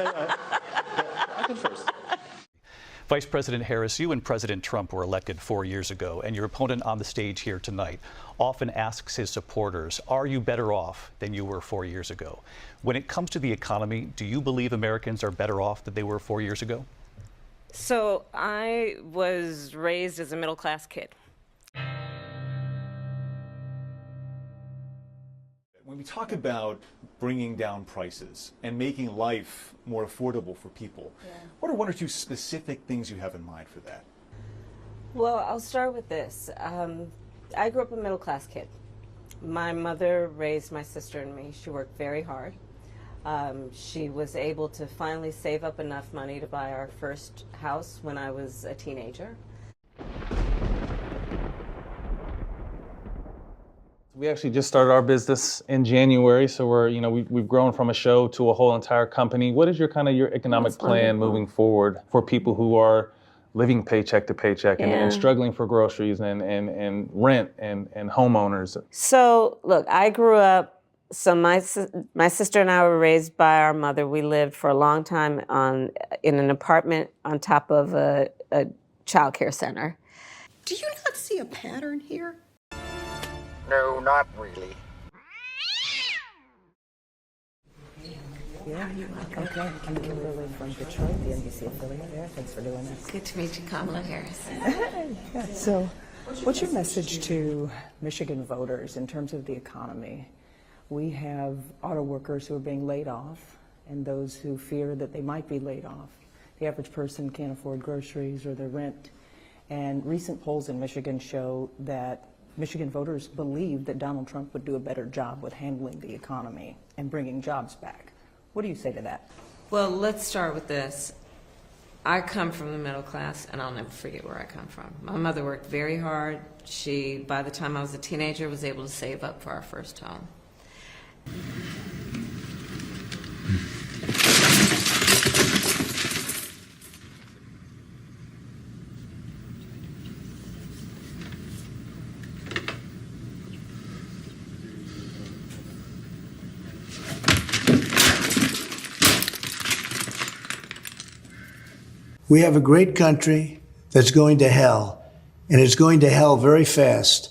I can first. Vice President Harris, you and President Trump were elected 4 years ago, and your opponent on the stage here tonight often asks his supporters, are you better off than you were 4 years ago? When it comes to the economy, do you believe Americans are better off than they were 4 years ago? So I was raised as a middle-class kid. When we talk about bringing down prices and making life more affordable for people, what are one or two specific things you have in mind for that? Well, I'll start with this. I grew up a middle-class kid. My mother raised my sister and me. She worked very hard. She was able to finally save up enough money to buy our first house when I was a teenager. We actually just started our business in January, so we've grown from a show to a whole entire company. What is your your economic plan moving forward for people who are living paycheck to paycheck and struggling for groceries and rent and homeowners? So look, I grew up. So my sister and I were raised by our mother. We lived for a long time in an apartment on top of a child care center. Do you not see a pattern here? No, not really. Yeah, okay. I'm Kimberly from Detroit, the NBC affiliate there. Thanks for doing this. Good to meet you, Kamala Harris. Yeah, so what's your message to Michigan voters in terms of the economy? We have auto workers who are being laid off and those who fear that they might be laid off. The average person can't afford groceries or their rent. And recent polls in Michigan show that Michigan voters believe that Donald Trump would do a better job with handling the economy and bringing jobs back. What do you say to that? Well, let's start with this. I come from the middle class, and I'll never forget where I come from. My mother worked very hard. She, by the time I was a teenager, was able to save up for our first home. We have a great country that's going to hell, and it's going to hell very fast.